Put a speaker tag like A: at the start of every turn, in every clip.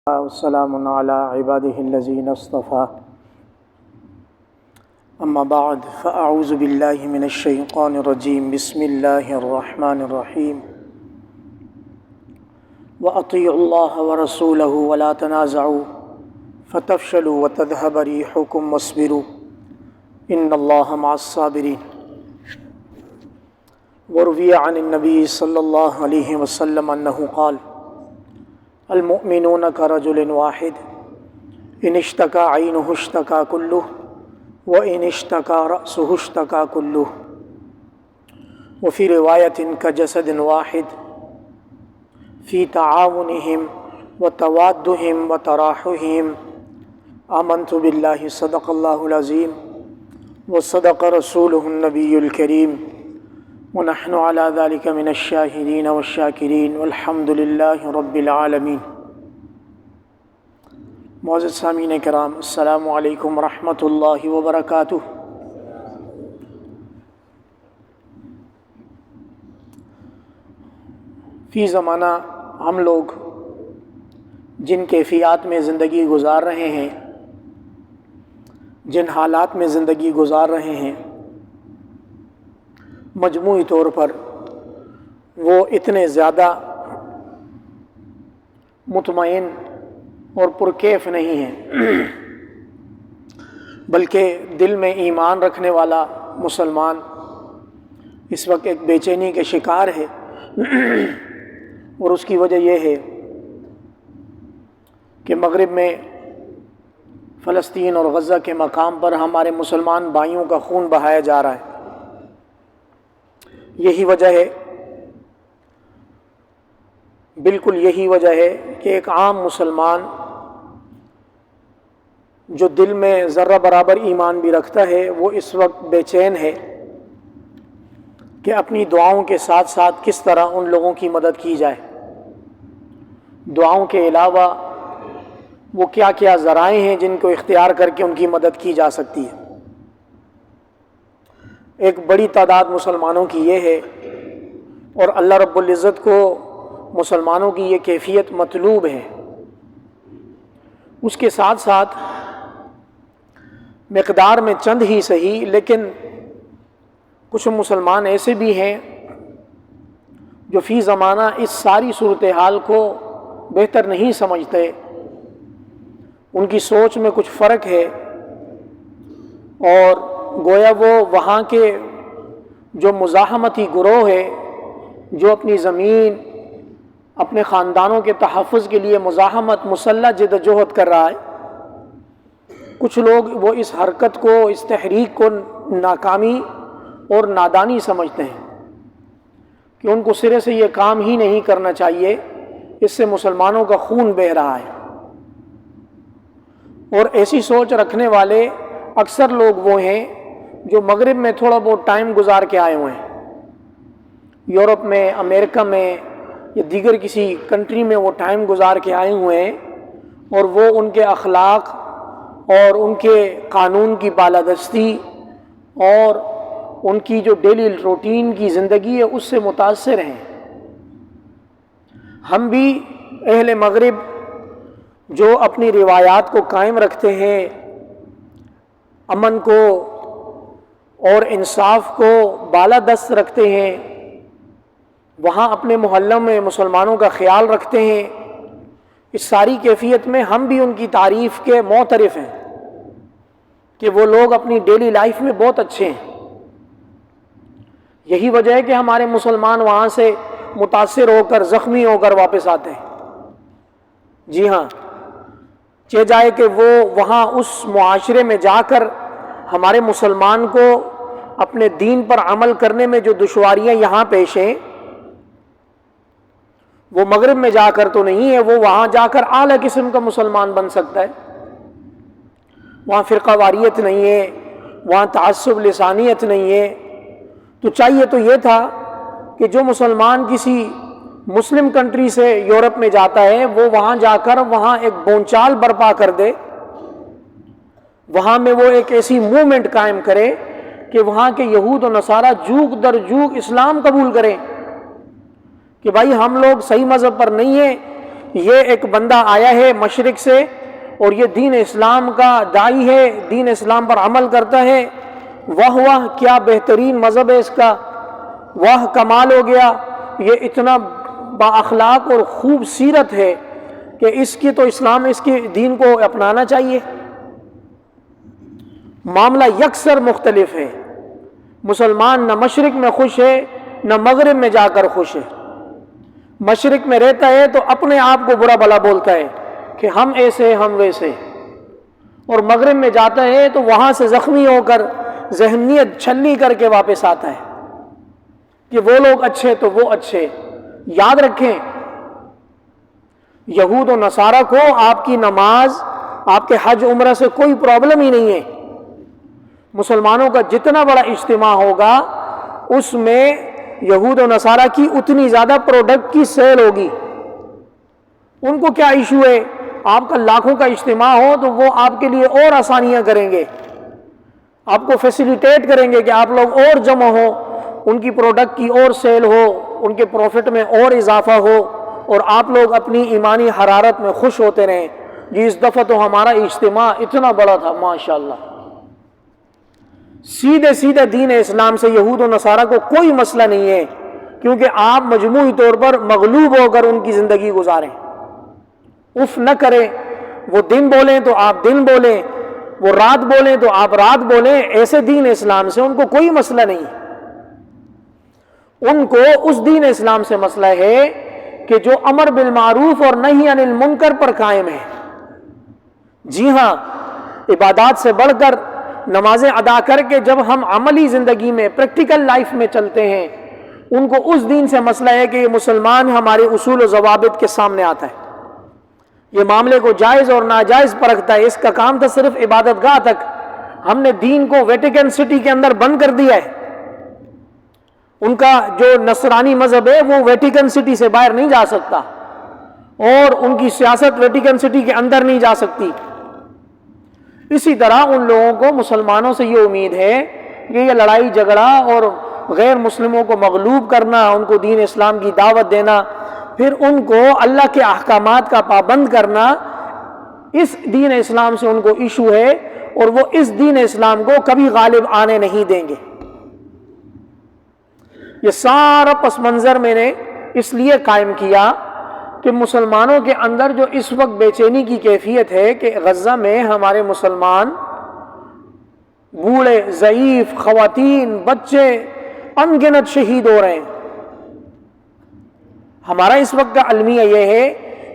A: والسلام على عباده الذين اصطفى أما بعد فأعوذ بالله من الشيطان الرجيم بسم الله الرحمن الرحيم وأطيعوا الله ورسوله ولا تنازعوا فتفشلوا وتذهب ريحكم واصبروا إن الله مع الصابرين. وروي عن النبي صلى الله عليه وسلم أنه قال: المؤمنون كرجل واحد إن اشتكى عينه اشتكى كله وإن اشتكى رأسه اشتكى كله وفي رواية كجسد واحد في تعاونهم وتوادهم وتراحهم. آمنت بالله صدق الله العظيم وصدق رسوله النبي الكريم ونحن على ذلك من الشاهدين والشاکرین والحمد للہ رب العالمین. معزز سامعین کرام، السلام علیکم ورحمۃ اللہ وبرکاتہ. فی زمانہ ہم لوگ جن کیفیات میں زندگی گزار رہے ہیں، جن حالات میں زندگی گزار رہے ہیں، مجموعی طور پر وہ اتنے زیادہ مطمئن اور پرکیف نہیں ہیں، بلکہ دل میں ایمان رکھنے والا مسلمان اس وقت ایک بے چینی کے شکار ہے. اور اس کی وجہ یہ ہے کہ مغرب میں فلسطین اور غزہ کے مقام پر ہمارے مسلمان بھائیوں کا خون بہایا جا رہا ہے. یہی وجہ ہے، بالکل یہی وجہ ہے کہ ایک عام مسلمان جو دل میں ذرہ برابر ایمان بھی رکھتا ہے، وہ اس وقت بے چین ہے کہ اپنی دعاؤں کے ساتھ ساتھ کس طرح ان لوگوں کی مدد کی جائے. دعاؤں کے علاوہ وہ کیا کیا ذرائع ہیں جن کو اختیار کر کے ان کی مدد کی جا سکتی ہے. ایک بڑی تعداد مسلمانوں کی یہ ہے، اور اللہ رب العزت کو مسلمانوں کی یہ کیفیت مطلوب ہے. اس کے ساتھ ساتھ مقدار میں چند ہی صحیح، لیکن کچھ مسلمان ایسے بھی ہیں جو فی زمانہ اس ساری صورتحال کو بہتر نہیں سمجھتے. ان کی سوچ میں کچھ فرق ہے، اور گویا وہ وہاں کے جو مزاحمتی گروہ ہے، جو اپنی زمین، اپنے خاندانوں کے تحفظ کے لیے مزاحمت، مسلح جدوجہد کر رہا ہے، کچھ لوگ وہ اس حرکت کو، اس تحریک کو ناکامی اور نادانی سمجھتے ہیں کہ ان کو سرے سے یہ کام ہی نہیں کرنا چاہیے، اس سے مسلمانوں کا خون بہہ رہا ہے. اور ایسی سوچ رکھنے والے اکثر لوگ وہ ہیں جو مغرب میں تھوڑا بہت ٹائم گزار کے آئے ہوئے ہیں. یورپ میں، امریکہ میں یا دیگر کسی کنٹری میں وہ ٹائم گزار کے آئے ہوئے ہیں، اور وہ ان کے اخلاق اور ان کے قانون کی بالادستی اور ان کی جو ڈیلی روٹین کی زندگی ہے اس سے متاثر ہیں. ہم بھی اہل مغرب جو اپنی روایات کو قائم رکھتے ہیں، امن کو اور انصاف کو بالادست رکھتے ہیں، وہاں اپنے محلوں میں مسلمانوں کا خیال رکھتے ہیں، اس ساری کیفیت میں ہم بھی ان کی تعریف کے معترف ہیں کہ وہ لوگ اپنی ڈیلی لائف میں بہت اچھے ہیں. یہی وجہ ہے کہ ہمارے مسلمان وہاں سے متاثر ہو کر، زخمی ہو کر واپس آتے ہیں. جی ہاں، چاہے جائے کہ وہ وہاں اس معاشرے میں جا کر ہمارے مسلمان کو اپنے دین پر عمل کرنے میں جو دشواریاں یہاں پیش ہیں، وہ مغرب میں جا کر تو نہیں ہے. وہ وہاں جا کر اعلیٰ قسم کا مسلمان بن سکتا ہے. وہاں فرقہ واریت نہیں ہے، وہاں تعصب لسانیت نہیں ہے. تو چاہیے تو یہ تھا کہ جو مسلمان کسی مسلم کنٹری سے یورپ میں جاتا ہے، وہ وہاں جا کر وہاں ایک بونچال برپا کر دے، وہاں میں وہ ایک ایسی موومنٹ قائم کرے کہ وہاں کے یہود و نصارہ جوگ در جوگ اسلام قبول کریں کہ بھائی ہم لوگ صحیح مذہب پر نہیں ہیں، یہ ایک بندہ آیا ہے مشرق سے اور یہ دین اسلام کا داعی ہے، دین اسلام پر عمل کرتا ہے، واہ واہ کیا بہترین مذہب ہے اس کا، واہ کمال ہو گیا، یہ اتنا با اخلاق اور خوب سیرت ہے کہ اس کی تو اسلام اس کے دین کو اپنانا چاہیے۔ معاملہ یکسر مختلف ہے۔ مسلمان نہ مشرق میں خوش ہے نہ مغرب میں جا کر خوش ہے۔ مشرق میں رہتا ہے تو اپنے آپ کو برا بھلا بولتا ہے کہ ہم ایسے ہم ویسے، اور مغرب میں جاتا ہے تو وہاں سے زخمی ہو کر ذہنیت چھلنی کر کے واپس آتا ہے کہ وہ لوگ اچھے تو وہ اچھے۔ یاد رکھیں، یہود و نصارہ کو آپ کی نماز، آپ کے حج عمرہ سے کوئی پرابلم ہی نہیں ہے۔ مسلمانوں کا جتنا بڑا اجتماع ہوگا اس میں یہود و نصارہ کی اتنی زیادہ پروڈکٹ کی سیل ہوگی۔ ان کو کیا ایشو ہے؟ آپ کا لاکھوں کا اجتماع ہو تو وہ آپ کے لیے اور آسانیاں کریں گے، آپ کو فیسیلیٹیٹ کریں گے کہ آپ لوگ اور جمع ہو، ان کی پروڈکٹ کی اور سیل ہو، ان کے پروفٹ میں اور اضافہ ہو، اور آپ لوگ اپنی ایمانی حرارت میں خوش ہوتے رہیں۔ جی اس دفعہ تو ہمارا اجتماع اتنا بڑا تھا، ماشاءاللہ۔ سیدھے سیدھے دین اسلام سے یہود و نصارہ کو کوئی مسئلہ نہیں ہے، کیونکہ آپ مجموعی طور پر مغلوب ہو کر ان کی زندگی گزاریں۔ اف نہ کریں، وہ دن بولیں تو آپ دن بولیں، وہ رات بولیں تو آپ رات بولیں، ایسے دین اسلام سے ان کو کوئی مسئلہ نہیں۔ ان کو اس دین اسلام سے مسئلہ ہے کہ جو امر بالمعروف اور نہی عن المنکر پر قائم ہے۔ جی ہاں، عبادات سے بڑھ کر نمازیں ادا کر کے جب ہم عملی زندگی میں پریکٹیکل لائف میں چلتے ہیں، ان کو اس دین سے مسئلہ ہے کہ یہ مسلمان ہمارے اصول و ضوابط کے سامنے آتا ہے، یہ معاملے کو جائز اور ناجائز پرکھتا ہے۔ اس کا کام تھا صرف عبادت گاہ تک، ہم نے دین کو ویٹیکن سٹی کے اندر بند کر دیا ہے۔ ان کا جو نصرانی مذہب ہے وہ ویٹیکن سٹی سے باہر نہیں جا سکتا، اور ان کی سیاست ویٹیکن سٹی کے اندر نہیں جا سکتی۔ اسی طرح ان لوگوں کو مسلمانوں سے یہ امید ہے کہ یہ لڑائی جھگڑا اور غیر مسلموں کو مغلوب کرنا، ان کو دین اسلام کی دعوت دینا، پھر ان کو اللہ کے احکامات کا پابند کرنا، اس دین اسلام سے ان کو ایشو ہے، اور وہ اس دین اسلام کو کبھی غالب آنے نہیں دیں گے۔ یہ سارا پس منظر میں نے اس لیے قائم کیا کہ مسلمانوں کے اندر جو اس وقت بے چینی کی کیفیت ہے کہ غزہ میں ہمارے مسلمان بوڑھے، ضعیف، خواتین، بچے ان گنت شہید ہو رہے ہیں۔ ہمارا اس وقت کا المیہ یہ ہے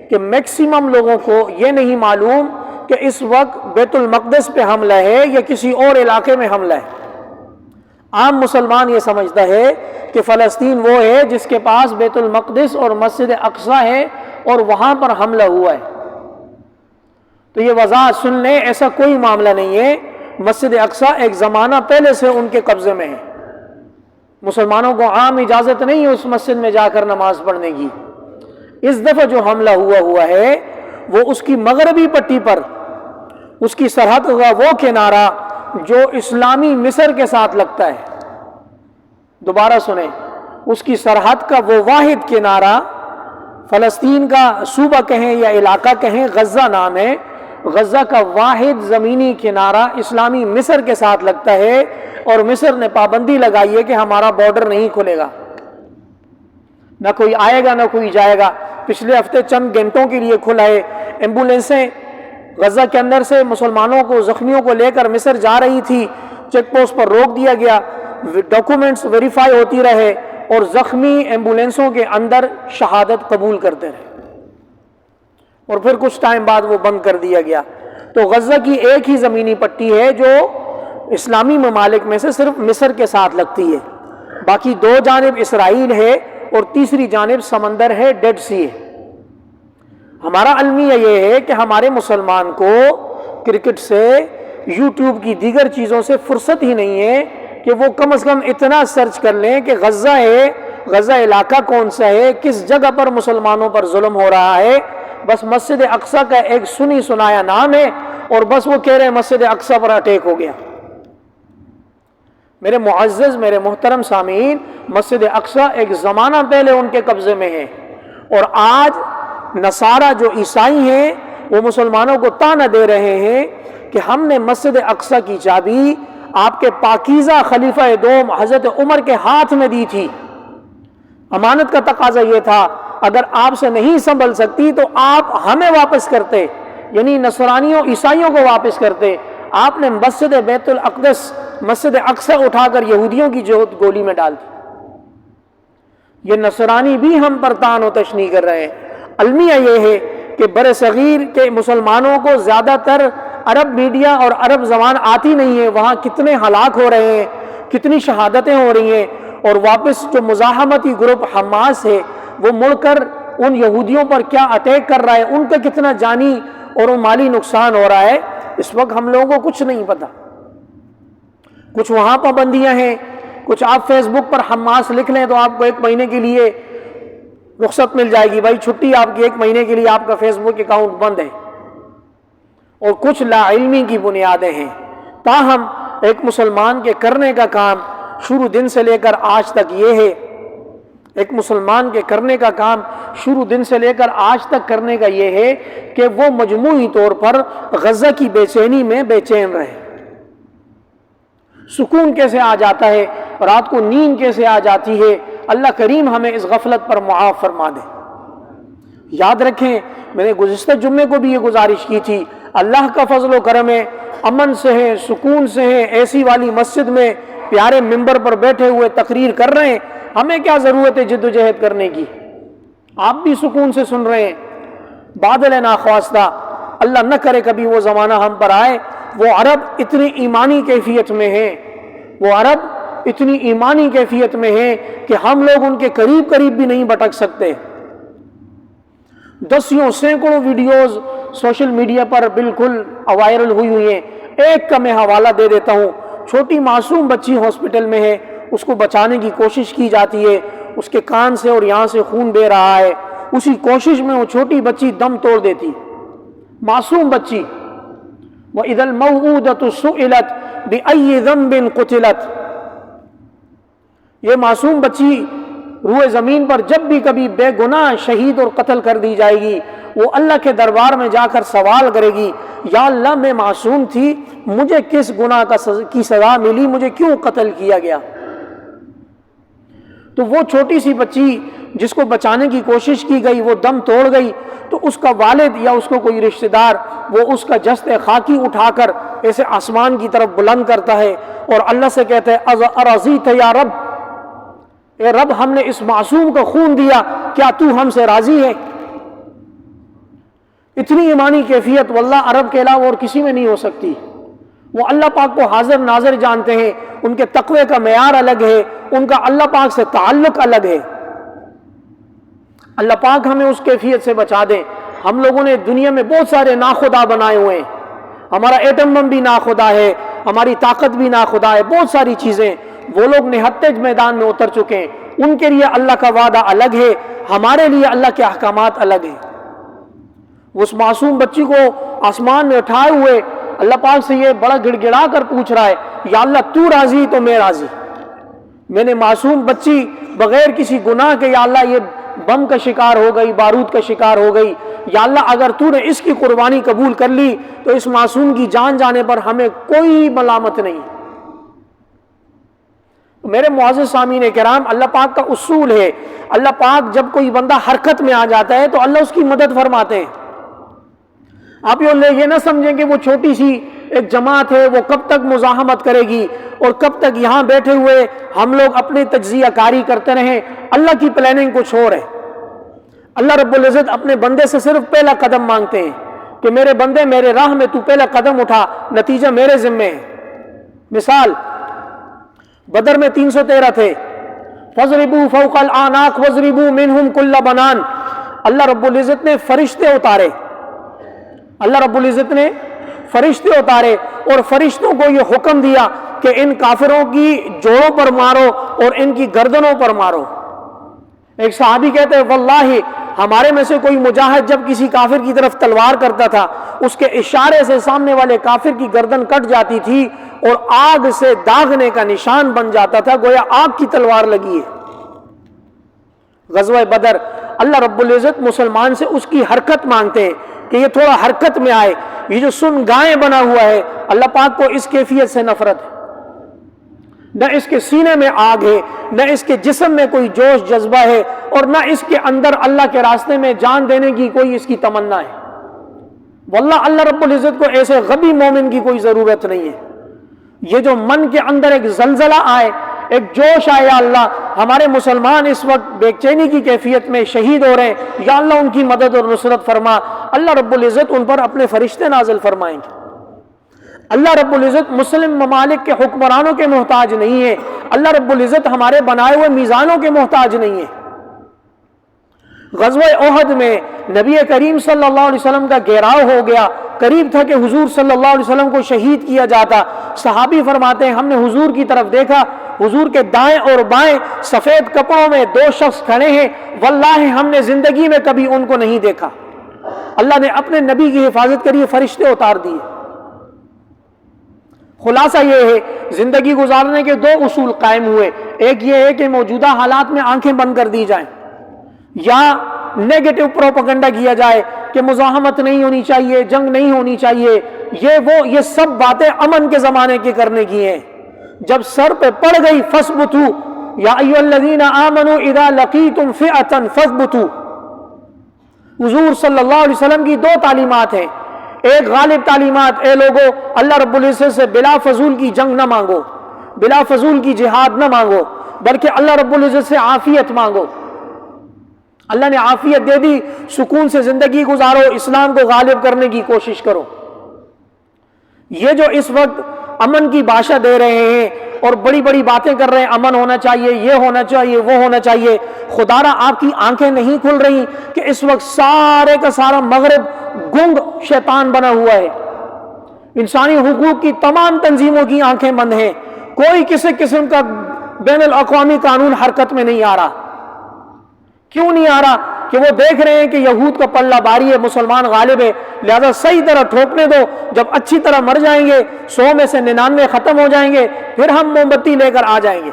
A: کہ میکسیمم لوگوں کو یہ نہیں معلوم کہ اس وقت بیت المقدس پہ حملہ ہے یا کسی اور علاقے میں حملہ ہے۔ عام مسلمان یہ سمجھتا ہے کہ فلسطین وہ ہے جس کے پاس بیت المقدس اور مسجد اقصی ہے اور وہاں پر حملہ ہوا ہے۔ تو یہ وضاحت سن لیں، ایسا کوئی معاملہ نہیں ہے۔ مسجد اقصی ایک زمانہ پہلے سے ان کے قبضے میں ہے، مسلمانوں کو عام اجازت نہیں ہے اس مسجد میں جا کر نماز پڑھنے کی۔ اس دفعہ جو حملہ ہوا ہے وہ اس کی مغربی پٹی پر، اس کی سرحد کا وہ کنارہ جو اسلامی مصر کے ساتھ لگتا ہے، دوبارہ سنیں، اس کی سرحد کا وہ واحد کنارہ، فلسطین کا صوبہ کہیں یا علاقہ کہیں، غزہ نام ہے، غزہ کا واحد زمینی کنارہ اسلامی مصر کے ساتھ لگتا ہے، اور مصر نے پابندی لگائی ہے کہ ہمارا بارڈر نہیں کھلے گا، نہ کوئی آئے گا نہ کوئی جائے گا۔ پچھلے ہفتے چند گھنٹوں کے لیے کھلا ہے، ایمبولینسیں غزہ کے اندر سے مسلمانوں کو، زخمیوں کو لے کر مصر جا رہی تھی، چیک پوسٹ پر روک دیا گیا، ڈاکومنٹس ویریفائی ہوتی رہے، اور زخمی ایمبولینسوں کے اندر شہادت قبول کرتے رہے، اور پھر کچھ ٹائم بعد وہ بند کر دیا گیا۔ تو غزہ کی ایک ہی زمینی پٹی ہے جو اسلامی ممالک میں سے صرف مصر کے ساتھ لگتی ہے، باقی دو جانب اسرائیل ہے اور تیسری جانب سمندر ہے، ڈیڈ سی ہے۔ ہمارا المیہ یہ ہے کہ ہمارے مسلمان کو کرکٹ سے، یوٹیوب کی دیگر چیزوں سے فرصت ہی نہیں ہے کہ وہ کم از کم اتنا سرچ کر لیں کہ غزہ ہے، غزہ علاقہ کون سا ہے، کس جگہ پر مسلمانوں پر ظلم ہو رہا ہے۔ بس مسجد اقصی کا ایک سنی سنایا نام ہے، اور بس وہ کہہ رہے ہیں مسجد اقصی پر اٹیک ہو گیا۔ میرے معزز، میرے محترم سامعین، مسجد اقصی ایک زمانہ پہلے ان کے قبضے میں ہے، اور آج نصارہ جو عیسائی ہیں وہ مسلمانوں کو طعنہ دے رہے ہیں کہ ہم نے مسجد اقصی کی چابی آپ کے پاکیزہ خلیفہ دوم حضرت عمر کے ہاتھ میں دی تھی، امانت کا تقاضا یہ تھا اگر آپ سے نہیں سنبھل سکتی تو آپ ہمیں واپس کرتے، یعنی نصرانیوں عیسائیوں کو واپس کرتے۔ آپ نے مسجد بیت الاقدس مسجد اقصی اٹھا کر یہودیوں کی گولی میں ڈال دی۔ یہ نصرانی بھی ہم پر طعن و تشنیع کر رہے ہیں۔ المیہ یہ ہے کہ بر صغیر کے مسلمانوں کو زیادہ تر عرب میڈیا اور عرب زبان آتی نہیں ہے، وہاں کتنے ہلاک ہو رہے ہیں، کتنی شہادتیں ہو رہی ہیں، اور واپس جو مزاحمتی گروپ حماس ہے وہ مڑ کر ان یہودیوں پر کیا اٹیک کر رہا ہے، ان کا کتنا جانی اور مالی نقصان ہو رہا ہے، اس وقت ہم لوگوں کو کچھ نہیں پتا۔ کچھ وہاں پابندیاں ہیں، کچھ آپ فیس بک پر حماس لکھ لیں تو آپ کو 1 مہینے کے لیے رخصت مل جائے گی، بھائی چھٹی آپ کی، 1 مہینے کے لیے آپ کا فیس بک اکاؤنٹ بند ہے، اور کچھ لا علمی کی بنیادیں ہیں۔ تاہم ایک مسلمان کے کرنے کا کام شروع دن سے لے کر آج تک یہ ہے، ایک مسلمان کے کرنے کا کام شروع دن سے لے کر آج تک کرنے کا یہ ہے کہ وہ مجموعی طور پر غزہ کی بے چینی میں بے چین رہے۔ سکون کیسے آ جاتا ہے، رات کو نیند کیسے آ جاتی ہے، اللہ کریم ہمیں اس غفلت پر معاف فرما دے۔ یاد رکھیں، میں نے گزشتہ جمعے کو بھی یہ گزارش کی تھی، اللہ کا فضل و کرم ہے، امن سے ہے، سکون سے ہے، ایسی والی مسجد میں پیارے ممبر پر بیٹھے ہوئے تقریر کر رہے ہیں، ہمیں کیا ضرورت ہے جد و جہد کرنے کی؟ آپ بھی سکون سے سن رہے ہیں۔ بادل ناخواستہ اللہ نہ کرے کبھی وہ زمانہ ہم پر آئے، وہ عرب اتنی ایمانی کیفیت میں ہیں، وہ عرب اتنی ایمانی کیفیت میں ہیں کہ ہم لوگ ان کے قریب قریب بھی نہیں بٹک سکتے۔ دسیوں سینکڑوں ویڈیوز سوشل میڈیا پر بالکل وائرل ہوئی ہیں۔ ایک کا میں حوالہ دے دیتا ہوں، چھوٹی معصوم بچی ہاسپٹل میں ہے، اس کو بچانے کی کوشش کی جاتی ہے، اس کے کان سے اور یہاں سے خون بہ رہا ہے، اسی کوشش میں وہ چھوٹی بچی دم توڑ دیتی، معصوم بچی۔ وَإِذَا الْمَوْءُودَةُ سُئِلَتْ بِأَيِّ ذَنبٍ قُتِلَتْ، یہ معصوم بچی روئے زمین پر جب بھی کبھی بے گناہ شہید اور قتل کر دی جائے گی، وہ اللہ کے دربار میں جا کر سوال کرے گی، یا اللہ میں معصوم تھی، مجھے کس گناہ کی سزا ملی، مجھے کیوں قتل کیا گیا؟ تو وہ چھوٹی سی بچی جس کو بچانے کی کوشش کی گئی وہ دم توڑ گئی، تو اس کا والد یا اس کو کوئی رشتہ دار وہ اس کا جسد خاکی اٹھا کر ایسے آسمان کی طرف بلند کرتا ہے اور اللہ سے کہتا ہے ارضیت یا رب، اے رب ہم نے اس معصوم کو خون دیا، کیا تو ہم سے راضی ہے؟ اتنی ایمانی کیفیت واللہ عرب کے علاوہ اور کسی میں نہیں ہو سکتی۔ وہ اللہ پاک کو حاضر ناظر جانتے ہیں، ان کے تقوی کا معیار الگ ہے، ان کا اللہ پاک سے تعلق الگ ہے۔ اللہ پاک ہمیں اس کیفیت سے بچا دیں۔ ہم لوگوں نے دنیا میں بہت سارے ناخدا بنائے ہوئے ہیں، ہمارا ایٹم بم بھی ناخدا ہے، ہماری طاقت بھی ناخدا ہے، بہت ساری چیزیں۔ وہ لوگ نہتے میدان میں اتر چکے ہیں، ان کے لیے اللہ کا وعدہ الگ ہے، ہمارے لیے اللہ کے احکامات الگ ہیں۔ اس معصوم بچی کو آسمان میں اٹھائے ہوئے اللہ پاک سے یہ بڑا گڑ گڑا کر پوچھ رہا ہے، یا اللہ تو راضی تو میں راضی۔ میں نے معصوم بچی بغیر کسی گناہ کے یا اللہ یہ بم کا شکار ہو گئی، بارود کا شکار ہو گئی، یا اللہ اگر تو نے اس کی قربانی قبول کر لی تو اس معصوم کی جان جانے پر ہمیں کوئی ملامت نہیں۔ میرے معزز سامعین کرام، اللہ پاک کا اصول ہے، اللہ پاک جب کوئی بندہ حرکت میں آ جاتا ہے تو اللہ اس کی مدد فرماتے ہیں۔ آپ یہ نہ سمجھیں کہ وہ چھوٹی سی ایک جماعت ہے، وہ کب تک مزاحمت کرے گی اور کب تک یہاں بیٹھے ہوئے ہم لوگ اپنی تجزیہ کاری کرتے رہیں۔ اللہ کی پلاننگ کچھ اور ہے۔ اللہ رب العزت اپنے بندے سے صرف پہلا قدم مانگتے ہیں کہ میرے بندے میرے راہ میں تو پہلا قدم اٹھا، نتیجہ میرے ذمے ہے۔ مثال، بدر میں 313 تھے، فَضْرِبُوا فَوْقَ الْأَعْنَاقِ وَاضْرِبُوا مِنْهُمْ كُلَّ بَنَانٍ، اللہ رب العزت نے فرشتے اتارے، اللہ رب العزت نے فرشتے اتارے اور فرشتوں کو یہ حکم دیا کہ ان کافروں کی جوڑوں پر مارو اور ان کی گردنوں پر مارو۔ ایک صحابی کہتے ہیں واللہ ہمارے میں سے کوئی مجاہد جب کسی کافر کی طرف تلوار کرتا تھا، اس کے اشارے سے سامنے والے کافر کی گردن کٹ جاتی تھی اور آگ سے داغنے کا نشان بن جاتا تھا، گویا آگ کی تلوار لگی ہے۔ غزوہ بدر اللہ رب العزت مسلمان سے اس کی حرکت مانگتے ہیں کہ یہ تھوڑا حرکت میں آئے. یہ جو سن گائے بنا ہوا ہے، اللہ پاک کو اس کیفیت سے نفرت ہے. نہ اس کے سینے میں آگ ہے، نہ اس کے جسم میں کوئی جوش جذبہ ہے، اور نہ اس کے اندر اللہ کے راستے میں جان دینے کی کوئی اس کی تمنا ہے. واللہ اللہ رب العزت کو ایسے غبی مومن کی کوئی ضرورت نہیں ہے. یہ جو من کے اندر ایک زلزلہ آئے، ایک جوش آئے، یا اللہ ہمارے مسلمان اس وقت بے چینی کی کیفیت میں شہید ہو رہے ہیں، یا اللہ ان کی مدد اور نصرت فرما. اللہ رب العزت ان پر اپنے فرشتے نازل فرمائیں گے. اللہ رب العزت مسلم ممالک کے حکمرانوں کے محتاج نہیں ہے. اللہ رب العزت ہمارے بنائے ہوئے میزانوں کے محتاج نہیں ہے. غزوہ احد میں نبی کریم صلی اللہ علیہ وسلم کا گھیراؤ ہو گیا. قریب تھا کہ حضور صلی اللہ علیہ وسلم کو شہید کیا جاتا. صحابی فرماتے ہیں ہم نے حضور کی طرف دیکھا، حضور کے دائیں اور بائیں سفید کپڑوں میں 2 شخص کھڑے ہیں، واللہ ہم نے زندگی میں کبھی ان کو نہیں دیکھا. اللہ نے اپنے نبی کی حفاظت کے لیے فرشتے اتار دیے. خلاصہ یہ ہے، زندگی گزارنے کے 2 اصول قائم ہوئے. ایک یہ ہے کہ موجودہ حالات میں آنکھیں بند کر دی جائیں، یا نیگیٹو پروپیگنڈا کیا جائے کہ مزاحمت نہیں ہونی چاہیے، جنگ نہیں ہونی چاہیے. یہ سب باتیں امن کے زمانے کی کرنے کی ہیں. جب سر پہ پڑ گئی فثبتوا یا ایھا الذین آمنوا اذا لقیتم فئۃ فاثبتوا. حضور صلی اللہ علیہ وسلم کی 2 تعلیمات ہیں. ایک غالب تعلیمات، اے لوگو اللہ رب العزت سے بلا فضول کی جنگ نہ مانگو، بلا فضول کی جہاد نہ مانگو، بلکہ اللہ رب العزت سے عافیت مانگو. اللہ نے عافیت دے دی، سکون سے زندگی گزارو، اسلام کو غالب کرنے کی کوشش کرو. یہ جو اس وقت امن کی باشا دے رہے ہیں اور بڑی بڑی باتیں کر رہے ہیں، امن ہونا چاہیے، یہ ہونا چاہیے، وہ ہونا چاہیے، خدا را آپ کی آنکھیں نہیں کھل رہی کہ اس وقت سارے کا سارا مغرب گنگ شیطان بنا ہوا ہے. انسانی حقوق کی تمام تنظیموں کی آنکھیں بند ہیں. کوئی کسی قسم کا بین الاقوامی قانون حرکت میں نہیں آ رہا. کیوں نہیں آ رہا؟ کہ وہ دیکھ رہے ہیں کہ یہود کا پلہ باری ہے، مسلمان غالب ہے، لہذا صحیح طرح ٹھوکنے دو. جب اچھی طرح مر جائیں گے، 100 میں سے 99 ختم ہو جائیں گے، پھر ہم موم بتی لے کر آ جائیں گے.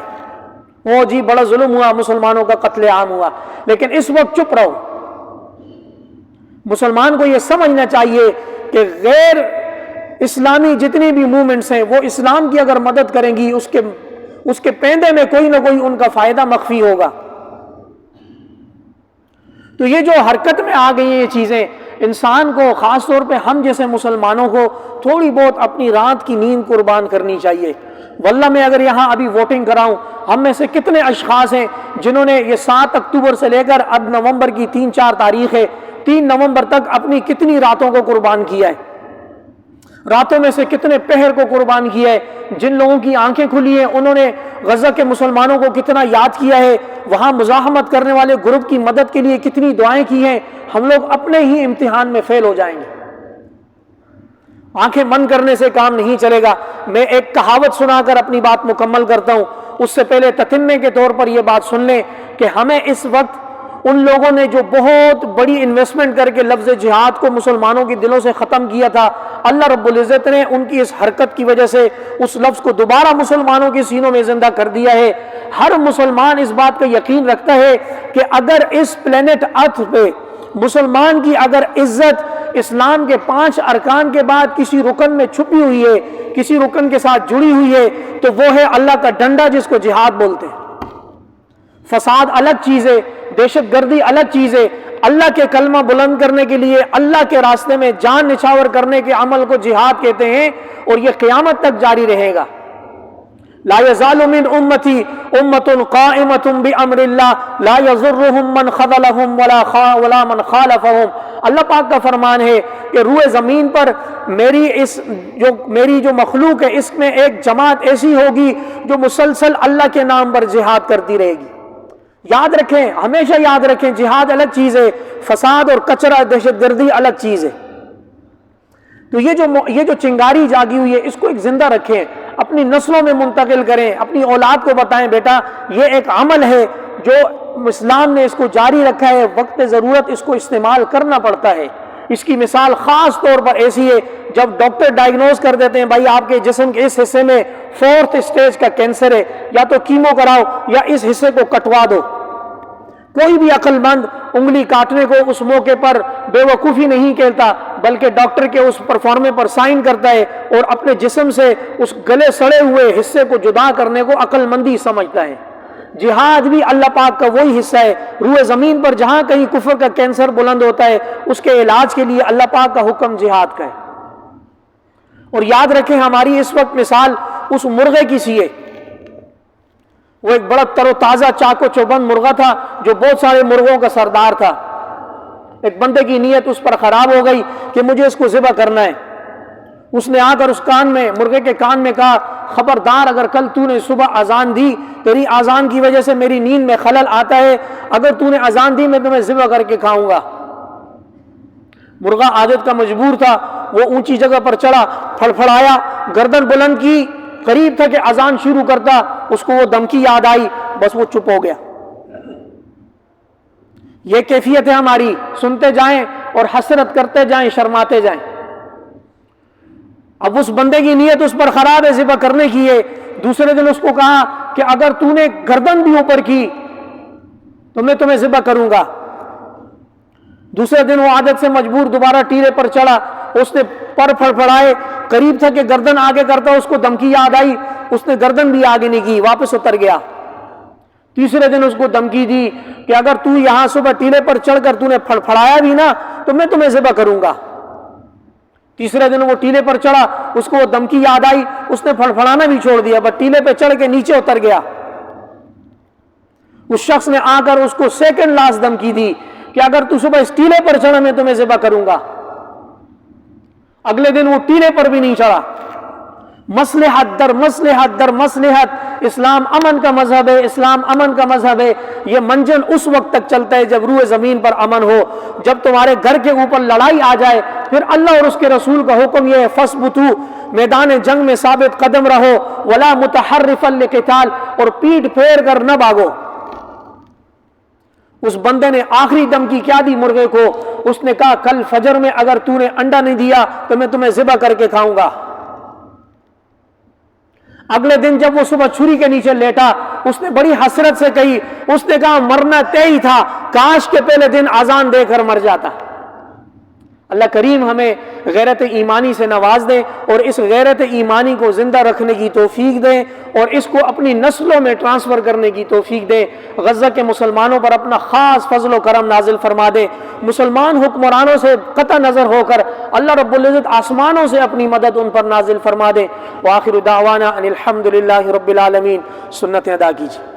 A: وہ جی بڑا ظلم ہوا، مسلمانوں کا قتل عام ہوا. لیکن اس وقت چپ رہو. مسلمان کو یہ سمجھنا چاہیے کہ غیر اسلامی جتنی بھی موومنٹس ہیں وہ اسلام کی اگر مدد کریں گی، اس کے پیندے میں کوئی نہ کوئی ان کا فائدہ مخفی ہوگا. تو یہ جو حرکت میں آ گئی ہیں یہ چیزیں، انسان کو خاص طور پہ ہم جیسے مسلمانوں کو تھوڑی بہت اپنی رات کی نیند قربان کرنی چاہیے. واللہ میں اگر یہاں ابھی ووٹنگ کراؤں، ہم میں سے کتنے اشخاص ہیں جنہوں نے یہ 7 اکتوبر سے لے کر اب نومبر کی 3-4 تاریخ ہے، 3 نومبر تک اپنی کتنی راتوں کو قربان کیا ہے. راتوں میں سے کتنے پہر کو قربان کیا ہے. جن لوگوں کی آنکھیں کھلی ہیں انہوں نے غزہ کے مسلمانوں کو کتنا یاد کیا ہے، وہاں مزاحمت کرنے والے گروپ کی مدد کے لیے کتنی دعائیں کی ہیں. ہم لوگ اپنے ہی امتحان میں فیل ہو جائیں گے. آنکھیں بند کرنے سے کام نہیں چلے گا. میں ایک کہاوت سنا کر اپنی بات مکمل کرتا ہوں. اس سے پہلے تتمے کے طور پر یہ بات سن لیں کہ ہمیں اس وقت ان لوگوں نے جو بہت بڑی انویسٹمنٹ کر کے لفظ جہاد کو مسلمانوں کے دلوں سے ختم کیا تھا، اللہ رب العزت نے ان کی اس حرکت کی وجہ سے اس لفظ کو دوبارہ مسلمانوں کے سینوں میں زندہ کر دیا ہے. ہر مسلمان اس بات کا یقین رکھتا ہے کہ اگر اس پلینٹ ارتھ پہ مسلمان کی اگر عزت اسلام کے 5 ارکان کے بعد کسی رکن میں چھپی ہوئی ہے، کسی رکن کے ساتھ جڑی ہوئی ہے، تو وہ ہے اللہ کا ڈنڈا جس کو جہاد بولتے ہیں. فساد الگ چیز ہے، دہشت گردی الگ چیز ہے. اللہ کے کلمہ بلند کرنے کے لیے اللہ کے راستے میں جان نچھاور کرنے کے عمل کو جہاد کہتے ہیں، اور یہ قیامت تک جاری رہے گا. لا يزال من امتی امت قائمۃ بامر اللہ لا یضرهم من خذلهم ولا من خالفهم. اللہ پاک کا فرمان ہے کہ روئے زمین پر میری جو مخلوق ہے اس میں ایک جماعت ایسی ہوگی جو مسلسل اللہ کے نام پر جہاد کرتی رہے گی. یاد رکھیں، ہمیشہ یاد رکھیں، جہاد الگ چیز ہے، فساد اور کچرا دہشت گردی الگ چیز ہے. تو یہ جو چنگاری جاگی ہوئی ہے اس کو ایک زندہ رکھیں، اپنی نسلوں میں منتقل کریں، اپنی اولاد کو بتائیں بیٹا یہ ایک عمل ہے جو اسلام نے اس کو جاری رکھا ہے، وقت ضرورت اس کو استعمال کرنا پڑتا ہے. اس کی مثال خاص طور پر ایسی ہے جب ڈاکٹر ڈائگنوز کر دیتے ہیں بھائی آپ کے جسم کے اس حصے میں 4th اسٹیج کا کینسر ہے، یا تو کیمو کراؤ یا اس حصے کو کٹوا دو. کوئی بھی عقل مند انگلی کاٹنے کو اس موقع پر بے وقوفی نہیں کہتا، بلکہ ڈاکٹر کے اس پرفارمے پر سائن کرتا ہے اور اپنے جسم سے اس گلے سڑے ہوئے حصے کو جدا کرنے کو عقل مندی سمجھتا ہے۔ جہاد بھی اللہ پاک کا وہی حصہ ہے، روئے زمین پر جہاں کہیں کفر کا کینسر بلند ہوتا ہے اس کے علاج کے لیے اللہ پاک کا حکم جہاد کا ہے۔ اور یاد رکھیں ہماری اس وقت مثال اس مرغے کی سی ہے، وہ ایک بڑا تر و تازہ چاق و چوبند مرغہ تھا جو بہت سارے مرغوں کا سردار تھا۔ ایک بندے کی نیت اس پر خراب ہو گئی کہ مجھے اس کو ذبح کرنا ہے، اس نے آ کر اس کان میں، مرغے کے کان میں کہا خبردار اگر کل تو نے صبح اذان دی، تیری اذان کی وجہ سے میری نیند میں خلل آتا ہے، اگر تو نے اذان دی میں تمہیں ذبح کر کے کھاؤں گا۔ مرغہ عادت کا مجبور تھا، وہ اونچی جگہ پر چڑھا، پھڑپھڑایا، گردن بلند کی، قریب تھا کہ اذان شروع کرتا، اس کو وہ دھمکی یاد آئی، بس وہ چپ ہو گیا۔ یہ کیفیت ہے ہماری، سنتے جائیں اور حسرت کرتے جائیں، شرماتے جائیں۔ اب اس بندے کی نیت اس پر خراب ہے، ذبح کرنے کی ہے۔ دوسرے دن اس کو کہا کہ اگر تو نے گردن بھی اوپر کی تو میں تمہیں ذبح کروں گا۔ دوسرے دن وہ عادت سے مجبور دوبارہ ٹیلے پر چڑھا، اس نے پر پھڑپھڑائے، قریب تھا کہ گردن آگے کرتا، اس کو دھمکی یاد آئی، اس نے گردن بھی آگے نہیں کی، واپس اتر گیا۔ تیسرے دن اس کو دھمکی دی کہ اگر تو یہاں صبح ٹیلے پر چڑھ کر تو نے پھڑپھڑایا بھی نا تو میں تمہیں ذبح کروں گا۔ تیسرے دن وہ ٹیلے پر چڑھا، اس کو وہ دھمکی یاد آئی، اس نے پھڑپھڑانا بھی چھوڑ دیا، بس ٹیلے پہ چڑھ کے نیچے اتر گیا۔ اس شخص نے آ کر اس کو سیکنڈ لاسٹ دھمکی دی کہ اگر تو صبح اس ٹیلے پر چڑھا میں تمہیں ذبح کروں گا۔ اگلے دن وہ ٹیلے پر بھی نہیں چڑھا۔ مصلحت در مصلحت در مصلحت، اسلام امن کا مذہب ہے، اسلام امن کا مذہب ہے۔ یہ منجن اس وقت تک چلتا ہے جب روئے زمین پر امن ہو۔ جب تمہارے گھر کے اوپر لڑائی آ جائے پھر اللہ اور اس کے رسول کا حکم یہ ہے فَاثْبُتُوا، میدان جنگ میں ثابت قدم رہو، وَلَا مُتَحَرِّفًا لِقِتَالٍ، اور پیٹھ پھیر کر نہ بھاگو۔ اس بندے نے آخری دھمکی کیا دی مرغے کو؟ اس نے کہا کل فجر میں اگر تو نے انڈا نہیں دیا تو میں تمہیں ذبح کر کے کھاؤں گا۔ اگلے دن جب وہ صبح چھری کے نیچے لیٹا، اس نے بڑی حسرت سے کہی، اس نے کہا مرنا طے ہی تھا، کاش کے پہلے دن اذان دے کر مر جاتا۔ اللہ کریم ہمیں غیرت ایمانی سے نواز دے اور اس غیرت ایمانی کو زندہ رکھنے کی توفیق دے اور اس کو اپنی نسلوں میں ٹرانسفر کرنے کی توفیق دے۔ غزہ کے مسلمانوں پر اپنا خاص فضل و کرم نازل فرما دے۔ مسلمان حکمرانوں سے قطع نظر ہو کر اللہ رب العزت آسمانوں سے اپنی مدد ان پر نازل فرما دے۔ وآخر دعوانا ان الحمد للہ رب العالمین۔ سنت ادا کیجیے۔